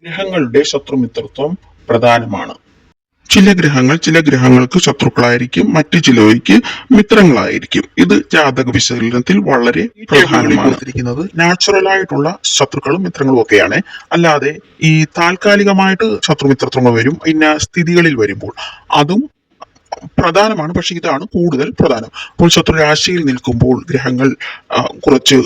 ഗ്രഹങ്ങളുടെ ശത്രുമിത്രത്വം പ്രധാനമാണ്. ചില ഗ്രഹങ്ങൾക്ക് ശത്രുക്കളായിരിക്കും, മറ്റു ചിലവർക്ക് മിത്രങ്ങളായിരിക്കും. ഇത് ജാതക വിശകലനത്തിൽ വളരെ പ്രധാനമാണ്. നാച്ചുറൽ ആയിട്ടുള്ള ശത്രുക്കളും മിത്രങ്ങളും ഒക്കെയാണ്. അല്ലാതെ ഈ താൽക്കാലികമായിട്ട് ശത്രുമിത്രത്വങ്ങൾ വരും ഇന്ന സ്ഥിതികളിൽ വരുമ്പോൾ അതും പ്രധാനമാണ്. പക്ഷെ ഇതാണ് കൂടുതൽ പ്രധാനം. അപ്പോൾ ശത്രുരാശിയിൽ നിൽക്കുമ്പോൾ ഗ്രഹങ്ങൾ കുറച്ച്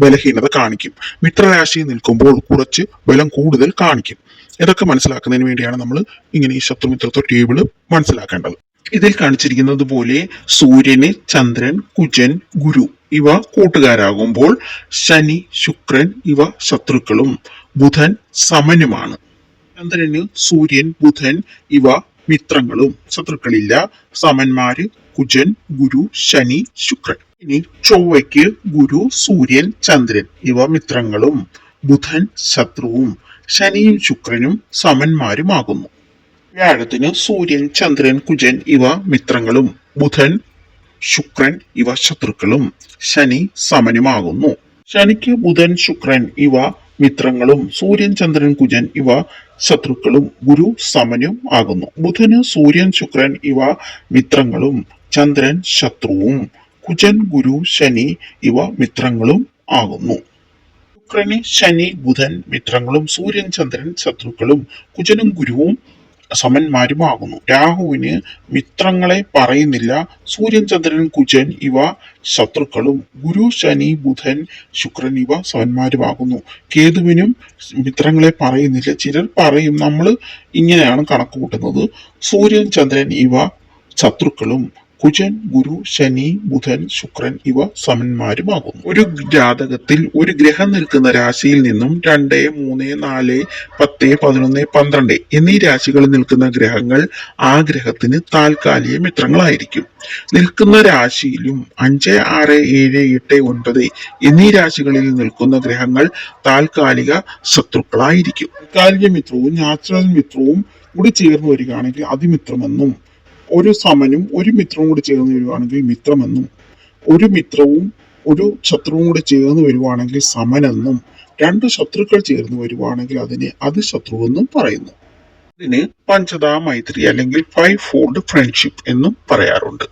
ബലഹീനത കാണിക്കും, മിത്രരാശിയിൽ നിൽക്കുമ്പോൾ കുറച്ച് ബലം കൂടുതൽ കാണിക്കും. ഇതൊക്കെ മനസ്സിലാക്കുന്നതിന് വേണ്ടിയാണ് നമ്മൾ ഇങ്ങനെ ഈ ശത്രുമിത്രത്വ ടേബിള് മനസ്സിലാക്കേണ്ടത്. ഇതിൽ കാണിച്ചിരിക്കുന്നത് പോലെ സൂര്യന് ചന്ദ്രൻ, കുജൻ, ഗുരു ഇവ കൂട്ടുകാരാകുമ്പോൾ ശനി, ശുക്രൻ ഇവ ശത്രുക്കളും ബുധൻ സമനുമാണ്. ചന്ദ്രന് സൂര്യൻ, ബുധൻ ഇവ മിത്രങ്ങളും, ശത്രുക്കളില്ല, സമന്മാര് കുജൻ, ഗുരു, ശനി, ശുക്രൻ. ഇനി ചൊവ്വയ്ക്ക് ഗുരു, സൂര്യൻ, ചന്ദ്രൻ ഇവ മിത്രങ്ങളും, ബുധൻ ശത്രുവും, ശനിയും ശുക്രനും സമന്മാരുമാകുന്നു. വ്യാഴത്തിന് സൂര്യൻ, ചന്ദ്രൻ, കുജൻ ഇവ മിത്രങ്ങളും, ബുധൻ, ശുക്രൻ ഇവ ശത്രുക്കളും, ശനി സമനുമാകുന്നു. ശനിക്ക് ബുധൻ, ശുക്രൻ ഇവ മിത്രങ്ങളും, സൂര്യൻ, ചന്ദ്രൻ, കുജൻ ഇവ ശത്രുക്കളും, ഗുരു സമനും ആകുന്നു. ബുധന് സൂര്യൻ, ശുക്രൻ ഇവ മിത്രങ്ങളും, ചന്ദ്രൻ ശത്രുവും, കുജൻ, ഗുരു, ശനി ഇവ മിത്രങ്ങളും ആകുന്നു. ശുക്രന് ശനി, ബുധൻ മിത്രങ്ങളും, സൂര്യൻ, ചന്ദ്രൻ ശത്രുക്കളും, കുജനും ഗുരുവും സമന്മാരുമാകുന്നു. രാഹുവിന് മിത്രങ്ങളെ പറയുന്നില്ല, സൂര്യൻ, ചന്ദ്രൻ, കുജൻ ഇവ ശത്രുക്കളും, ഗുരു, ശനി, ബുധൻ, ശുക്രൻ ഇവ സമന്മാരുമാകുന്നു. കേതുവിനും മിത്രങ്ങളെ പറയുന്നില്ല, ചിലർ പറയും. നമ്മൾ ഇങ്ങനെയാണ് കണക്ക് കൂട്ടുന്നത്. സൂര്യൻ, ചന്ദ്രൻ ഇവ ശത്രുക്കളും, കുജൻ, ഗുരു, ശനി, ബുധൻ, ശുക്രൻ ഇവ സമന്മാരുമാകുന്നു. ഒരു ജാതകത്തിൽ ഒരു ഗ്രഹം നിൽക്കുന്ന രാശിയിൽ നിന്നും 2, 3, 4, 10, 11, 12 എന്നീ രാശികളിൽ നിൽക്കുന്ന ഗ്രഹങ്ങൾ ആ ഗ്രഹത്തിന് താൽക്കാലിക മിത്രങ്ങളായിരിക്കും. നിൽക്കുന്ന രാശിയിലും 5, 6, 7, 8, 9 എന്നീ രാശികളിൽ നിൽക്കുന്ന ഗ്രഹങ്ങൾ താൽക്കാലിക ശത്രുക്കളായിരിക്കും. താൽക്കാലിക മിത്രവും നാച്ചുറൽ മിത്രവും കൂടി ചേർന്ന് വരികയാണെങ്കിൽ അതിമിത്രമെന്നും, ഒരു സമനും ഒരു മിത്രവും കൂടി ചേർന്ന് വരുവാണെങ്കിൽ മിത്രമെന്നും, ഒരു മിത്രവും ഒരു ശത്രുവും കൂടി ചേർന്ന് വരുവാണെങ്കിൽ സമനെന്നും, 2 ശത്രുക്കൾ ചേർന്ന് വരുവാണെങ്കിൽ അതിനെ അതിശത്രുവെന്നും പറയുന്നു. ഇതിന് പഞ്ചതാ മൈത്രി അല്ലെങ്കിൽ 5-fold ഫ്രണ്ട്ഷിപ്പ് എന്നും പറയാറുണ്ട്.